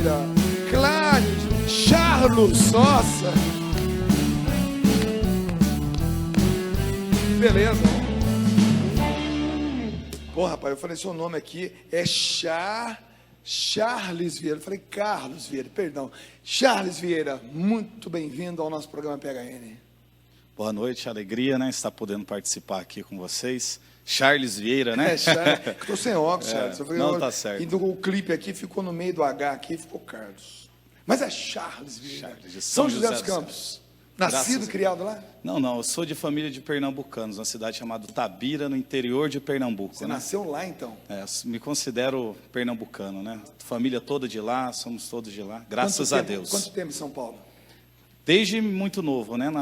Vieira, Cláudio, Charlos, nossa. Beleza. Pô, rapaz, eu falei, seu nome aqui é Charles Vieira. Eu falei, Carlos Vieira, perdão. Charles Vieira, muito bem-vindo ao nosso programa PHN. Boa noite, alegria, né, estar podendo participar aqui com vocês. Charles Vieira, né? Estou sem óculos, Charles. Não, tá certo. E o clipe aqui ficou no meio do H aqui, ficou Carlos. Mas é Charles Vieira. Charles, de São José dos Campos. Nascido e criado lá? Não, eu sou de família de pernambucanos, uma cidade chamada Tabira, no interior de Pernambuco. Você né? nasceu lá, então? Me considero pernambucano, né? Família toda de lá, somos todos de lá, graças a Deus. Quanto tempo em São Paulo? Desde muito novo, né?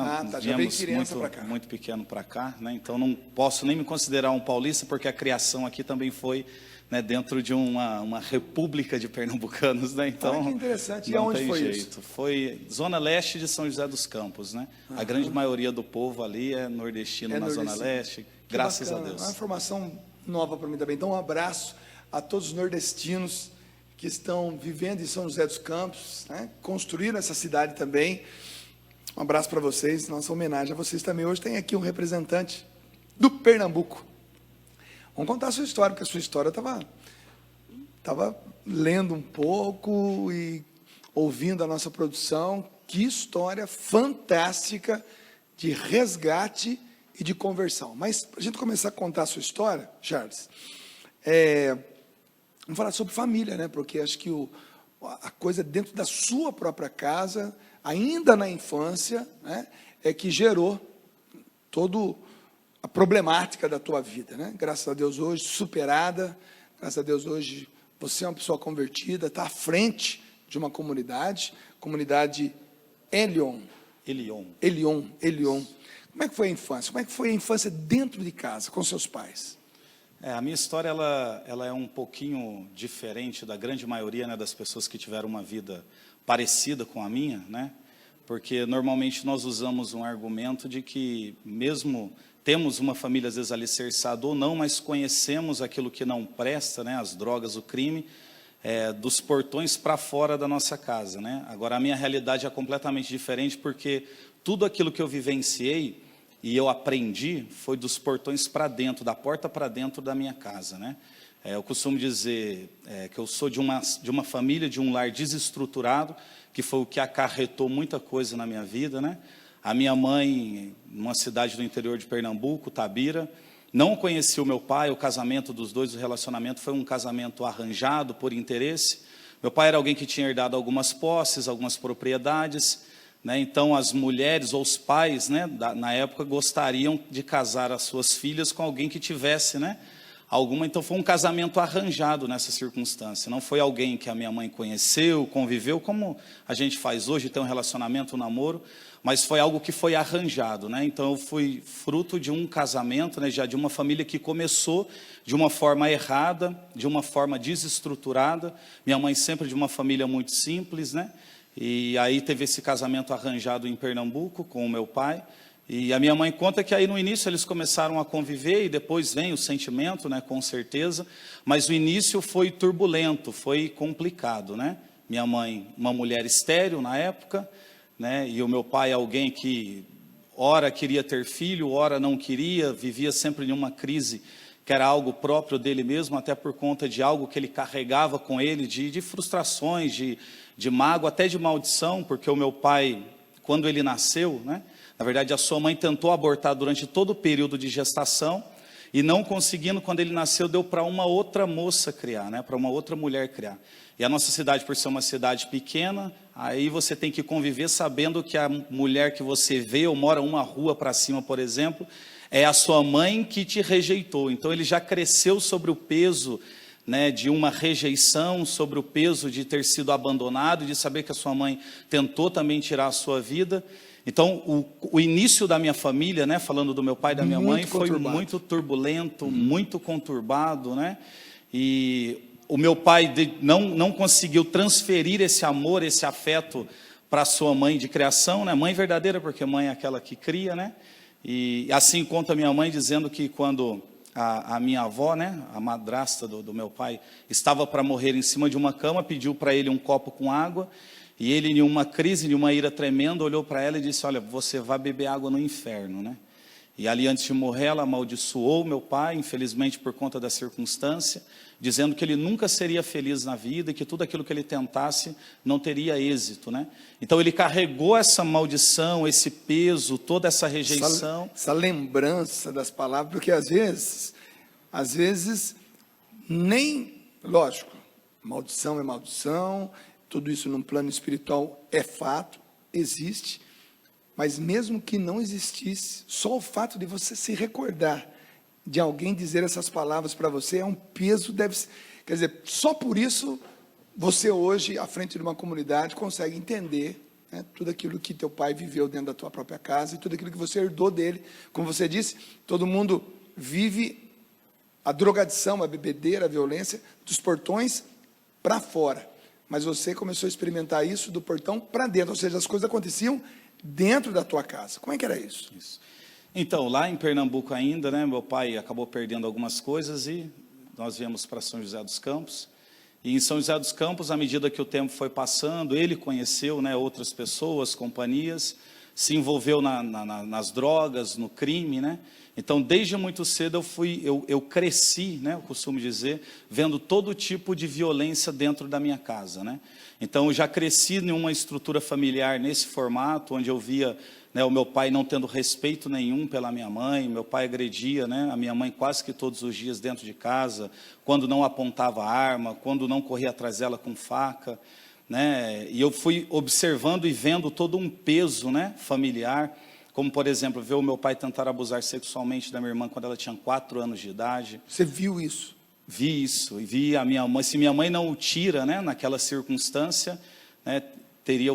Já veio criança para cá. Muito pequeno para cá, né? Então não posso nem me considerar um paulista, porque a criação aqui também foi, né, dentro de uma república de pernambucanos, né? Então, que interessante. E aonde foi jeito. Isso? Foi zona leste de São José dos Campos, né? A grande maioria do povo ali é nordestino na zona leste, graças a Deus. É uma informação nova para mim também. Então, um abraço a todos os nordestinos que estão vivendo em São José dos Campos, né? Construíram essa cidade também. Um abraço para vocês, nossa homenagem a vocês também. Hoje tem aqui um representante do Pernambuco. Vamos contar a sua história, porque a sua história estava lendo um pouco e ouvindo a nossa produção. Que história fantástica de resgate e de conversão. Mas, para a gente começar a contar a sua história, Charles, vamos falar sobre família, né? Porque acho que a coisa dentro da sua própria casa, ainda na infância, né, é que gerou toda a problemática da tua vida, né? Graças a Deus hoje superada, graças a Deus hoje você é uma pessoa convertida, está à frente de uma comunidade Elion. Como é que foi a infância? Como é que foi a infância dentro de casa, com seus pais? A minha história ela é um pouquinho diferente da grande maioria, né, das pessoas que tiveram uma vida parecida com a minha, né? Porque normalmente nós usamos um argumento de que mesmo temos uma família às vezes alicerçada ou não, mas conhecemos aquilo que não presta, né, as drogas, o crime, dos portões para fora da nossa casa, né? Agora a minha realidade é completamente diferente, porque tudo aquilo que eu vivenciei e eu aprendi foi dos portões para dentro, da porta para dentro da minha casa, né? Eu costumo dizer que eu sou de uma família, de um lar desestruturado, que foi o que acarretou muita coisa na minha vida, né? A minha mãe, numa cidade do interior de Pernambuco, Tabira, não conhecia o meu pai, o casamento dos dois, o relacionamento foi um casamento arranjado por interesse. Meu pai era alguém que tinha herdado algumas posses, algumas propriedades, né? Então as mulheres ou os pais, né, na época gostariam de casar as suas filhas com alguém que tivesse, né, então foi um casamento arranjado nessa circunstância. Não foi alguém que a minha mãe conheceu, conviveu, como a gente faz hoje, tem um relacionamento, um namoro, mas foi algo que foi arranjado, né? Então eu fui fruto de um casamento, né, já de uma família que começou de uma forma errada, de uma forma desestruturada. Minha mãe sempre de uma família muito simples, né? E aí teve esse casamento arranjado em Pernambuco com o meu pai. E a minha mãe conta que aí no início eles começaram a conviver e depois vem o sentimento, né, com certeza. Mas o início foi turbulento, foi complicado, né? Minha mãe, uma mulher estéril na época, né? E o meu pai, alguém que ora queria ter filho, ora não queria, vivia sempre em uma crise que era algo próprio dele mesmo, até por conta de algo que ele carregava com ele, de frustrações, de mágoa, até de maldição, porque o meu pai, quando ele nasceu, né? Na verdade, a sua mãe tentou abortar durante todo o período de gestação e não conseguindo, quando ele nasceu, deu para uma outra moça criar, né? Para uma outra mulher criar. E a nossa cidade, por ser uma cidade pequena, aí você tem que conviver sabendo que a mulher que você vê ou mora uma rua para cima, por exemplo, é a sua mãe que te rejeitou. Então ele já cresceu sobre o peso, né, de uma rejeição, sobre o peso de ter sido abandonado, de saber que a sua mãe tentou também tirar a sua vida. Então, o início da minha família, né, falando do meu pai e da minha mãe, foi muito turbulento, muito conturbado, né? E o meu pai não conseguiu transferir esse amor, esse afeto para a sua mãe de criação, né? Mãe verdadeira, porque mãe é aquela que cria, né? E assim conta minha mãe, dizendo que quando a minha avó, né, a madrasta do meu pai, estava para morrer em cima de uma cama, pediu para ele um copo com água, e ele, em uma crise, em uma ira tremenda, olhou para ela e disse: olha, você vai beber água no inferno, né? E ali, antes de morrer, ela amaldiçoou meu pai, infelizmente por conta da circunstância, dizendo que ele nunca seria feliz na vida e que tudo aquilo que ele tentasse não teria êxito, né? Então ele carregou essa maldição, esse peso, toda essa rejeição. Essa lembrança das palavras, porque às vezes, nem, lógico, maldição é maldição, tudo isso num plano espiritual é fato, existe, mas mesmo que não existisse, só o fato de você se recordar de alguém dizer essas palavras para você é um peso, quer dizer, só por isso você hoje, à frente de uma comunidade, consegue entender, né, tudo aquilo que teu pai viveu dentro da tua própria casa e tudo aquilo que você herdou dele. Como você disse, todo mundo vive a drogadição, a bebedeira, a violência dos portões para fora, mas você começou a experimentar isso do portão para dentro, ou seja, as coisas aconteciam dentro da tua casa. Como é que era isso? Isso. Então, lá em Pernambuco ainda, né, meu pai acabou perdendo algumas coisas e nós viemos para São José dos Campos. E em São José dos Campos, à medida que o tempo foi passando, ele conheceu, né, outras pessoas, companhias, se envolveu nas drogas, no crime, né? Então, desde muito cedo eu cresci, né, eu costumo dizer, vendo todo tipo de violência dentro da minha casa, né? Então, eu já cresci em uma estrutura familiar nesse formato, onde eu via, né, o meu pai não tendo respeito nenhum pela minha mãe, meu pai agredia, né, a minha mãe quase que todos os dias dentro de casa, quando não apontava arma, quando não corria atrás dela com faca, né? E eu fui observando e vendo todo um peso, né, familiar, como, por exemplo, ver o meu pai tentar abusar sexualmente da minha irmã quando ela tinha 4 anos de idade. Você viu isso? Vi isso, e vi a minha mãe. Se minha mãe não o tira, né, naquela circunstância, né, teria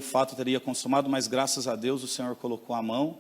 consumado, mas graças a Deus o Senhor colocou a mão,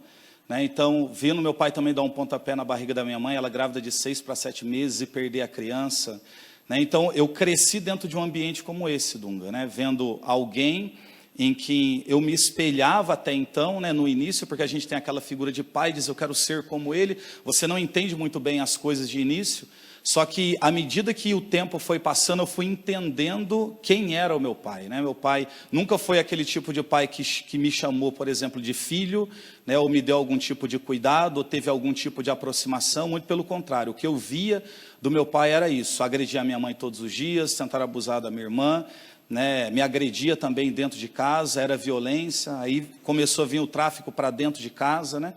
né? Então, vendo meu pai também dar um pontapé na barriga da minha mãe, ela grávida de 6 para 7 meses e perder a criança, né? Então, eu cresci dentro de um ambiente como esse, Dunga, né, vendo alguém em que eu me espelhava até então, né, no início, porque a gente tem aquela figura de pai, diz eu quero ser como ele, você não entende muito bem as coisas de início, só que à medida que o tempo foi passando, eu fui entendendo quem era o meu pai, né? Meu pai nunca foi aquele tipo de pai que me chamou, por exemplo, de filho, né, ou me deu algum tipo de cuidado, ou teve algum tipo de aproximação, muito pelo contrário, o que eu via do meu pai era isso, agredir a minha mãe todos os dias, tentar abusar da minha irmã, né, me agredia também dentro de casa, era violência, aí começou a vir o tráfico para dentro de casa, né?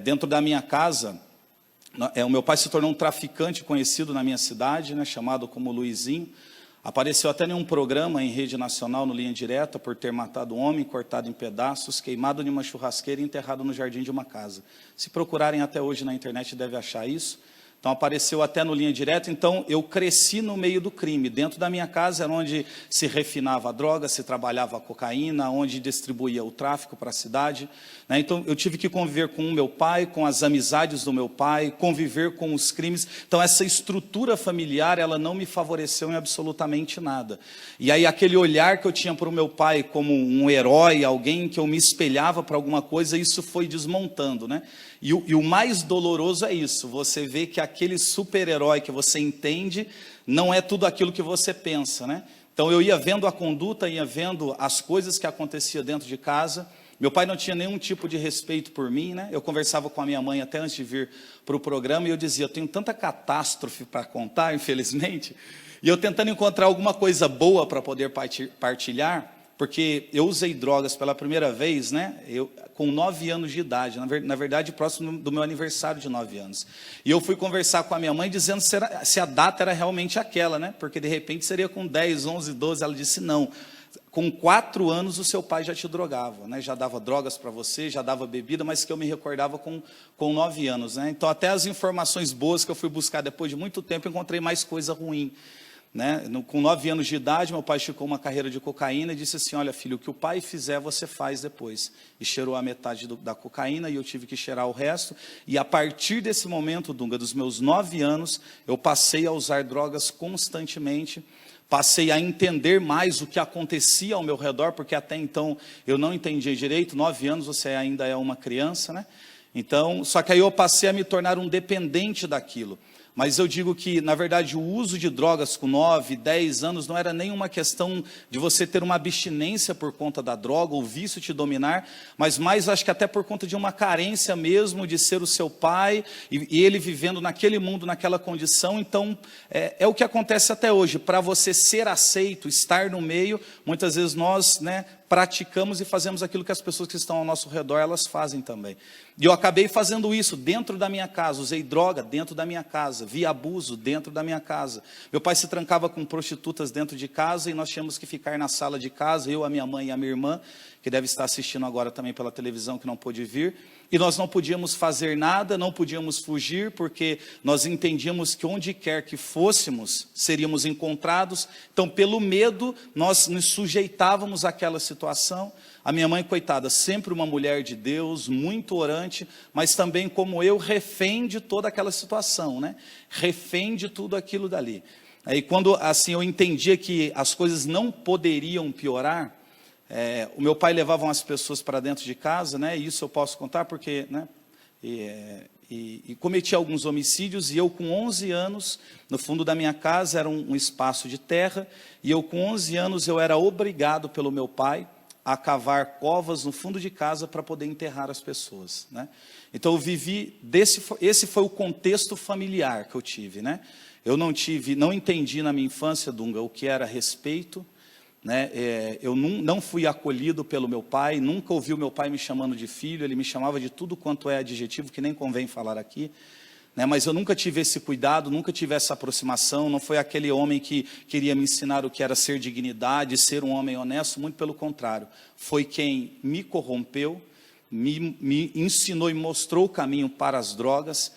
Dentro da minha casa, o meu pai se tornou um traficante conhecido na minha cidade, né, chamado como Luizinho, apareceu até em um programa em rede nacional, no Linha Direta, por ter matado um homem, cortado em pedaços, queimado em uma churrasqueira e enterrado no jardim de uma casa. Se procurarem até hoje na internet, deve achar isso. Então, apareceu até no Linha Direta. Então, eu cresci no meio do crime. Dentro da minha casa era onde se refinava a droga, se trabalhava a cocaína, onde distribuía o tráfico para a cidade, né? Então, eu tive que conviver com o meu pai, com as amizades do meu pai, conviver com os crimes. Então, essa estrutura familiar, ela não me favoreceu em absolutamente nada. E aí, aquele olhar que eu tinha para o meu pai como um herói, alguém que eu me espelhava para alguma coisa, isso foi desmontando, né? E o mais doloroso é isso, você vê que aquele super-herói que você entende não é tudo aquilo que você pensa, né? Então eu ia vendo a conduta, ia vendo as coisas que aconteciam dentro de casa. Meu pai não tinha nenhum tipo de respeito por mim, né? Eu conversava com a minha mãe até antes de vir para o programa e eu dizia, eu tenho tanta catástrofe para contar, infelizmente, e eu tentando encontrar alguma coisa boa para poder partilhar, porque eu usei drogas pela primeira vez, né, com 9 anos de idade, na verdade, próximo do meu aniversário de 9 anos. E eu fui conversar com a minha mãe, dizendo se a data era realmente aquela, né, porque de repente seria com 10, 11, 12, ela disse não, com 4 anos o seu pai já te drogava, né, já dava drogas para você, já dava bebida, mas que eu me recordava com 9 anos. Né, então até as informações boas que eu fui buscar depois de muito tempo, encontrei mais coisa ruim. Né? Com 9 anos de idade, meu pai esticou uma carreira de cocaína e disse assim, olha filho, o que o pai fizer, você faz depois. E cheirou a metade da cocaína e eu tive que cheirar o resto. E a partir desse momento, Dunga, dos meus 9 anos, eu passei a usar drogas constantemente, passei a entender mais o que acontecia ao meu redor, porque até então eu não entendia direito. 9 anos você ainda é uma criança, né? Então, só que aí eu passei a me tornar um dependente daquilo. Mas eu digo que, na verdade, o uso de drogas com 9, 10 anos não era nem uma questão de você ter uma abstinência por conta da droga, o vício te dominar, mas mais, acho que até por conta de uma carência mesmo de ser o seu pai, e ele vivendo naquele mundo, naquela condição. Então, é o que acontece até hoje. Para você ser aceito, estar no meio, muitas vezes nós, praticamos e fazemos aquilo que as pessoas que estão ao nosso redor, elas fazem também. E eu acabei fazendo isso dentro da minha casa, usei droga dentro da minha casa, vi abuso dentro da minha casa. Meu pai se trancava com prostitutas dentro de casa e nós tínhamos que ficar na sala de casa, eu, a minha mãe e a minha irmã, que deve estar assistindo agora também pela televisão, que não pôde vir. E nós não podíamos fazer nada, não podíamos fugir, porque nós entendíamos que onde quer que fôssemos, seríamos encontrados. Então, pelo medo, nós nos sujeitávamos àquela situação. A minha mãe, coitada, sempre uma mulher de Deus, muito orante, mas também, como eu, refém de toda aquela situação, refém de tudo aquilo dali. Aí, quando assim eu entendia que as coisas não poderiam piorar, o meu pai levava as pessoas para dentro de casa, e isso eu posso contar porque, e cometia alguns homicídios, e eu com 11 anos, no fundo da minha casa era um espaço de terra, e eu com 11 anos eu era obrigado pelo meu pai a cavar covas no fundo de casa para poder enterrar as pessoas, Então eu vivi, esse foi o contexto familiar que eu tive, Eu não entendi na minha infância, Dunga, o que era respeito, eu não fui acolhido pelo meu pai, nunca ouvi o meu pai me chamando de filho, ele me chamava de tudo quanto é adjetivo, que nem convém falar aqui, mas eu nunca tive esse cuidado, nunca tive essa aproximação, não foi aquele homem que queria me ensinar o que era ser dignidade, ser um homem honesto, muito pelo contrário, foi quem me corrompeu, me ensinou e mostrou o caminho para as drogas,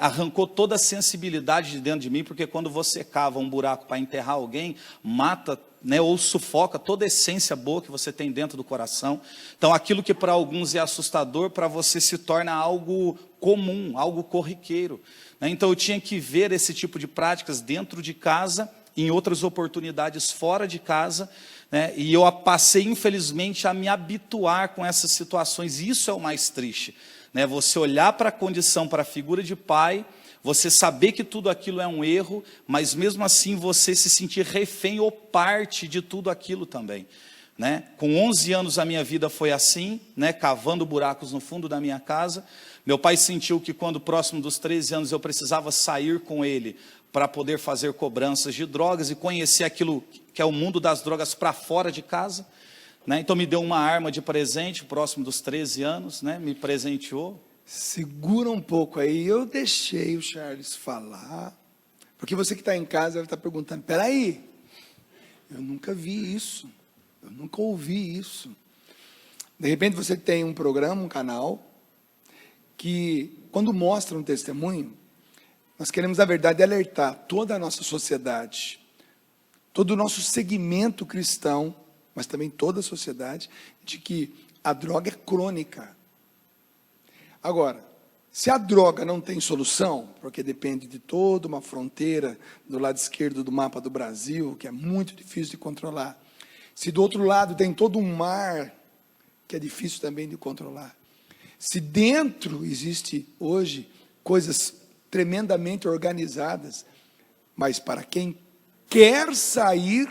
arrancou toda a sensibilidade de dentro de mim, porque quando você cava um buraco para enterrar alguém, mata, ou sufoca toda a essência boa que você tem dentro do coração. Então, aquilo que para alguns é assustador, para você se torna algo comum, algo corriqueiro. Então, eu tinha que ver esse tipo de práticas dentro de casa, em outras oportunidades fora de casa, e eu passei, infelizmente, a me habituar com essas situações. Isso é o mais triste. Você olhar para a condição, para a figura de pai, você saber que tudo aquilo é um erro, mas mesmo assim você se sentir refém ou parte de tudo aquilo também. Com 11 anos a minha vida foi assim, cavando buracos no fundo da minha casa. Meu pai sentiu que quando próximo dos 13 anos eu precisava sair com ele para poder fazer cobranças de drogas e conhecer aquilo que é o mundo das drogas para fora de casa. Então me deu uma arma de presente, próximo dos 13 anos, me presenteou. Segura um pouco aí, eu deixei o Charles falar, porque você que está em casa deve estar perguntando, peraí, eu nunca vi isso, eu nunca ouvi isso. De repente você tem um programa, um canal, que quando mostra um testemunho, nós queremos, na verdade, alertar toda a nossa sociedade, todo o nosso segmento cristão, mas também toda a sociedade, de que a droga é crônica. Agora, se a droga não tem solução, porque depende de toda uma fronteira do lado esquerdo do mapa do Brasil, que é muito difícil de controlar, se do outro lado tem todo um mar, que é difícil também de controlar, se dentro existe hoje coisas tremendamente organizadas, mas para quem quer sair,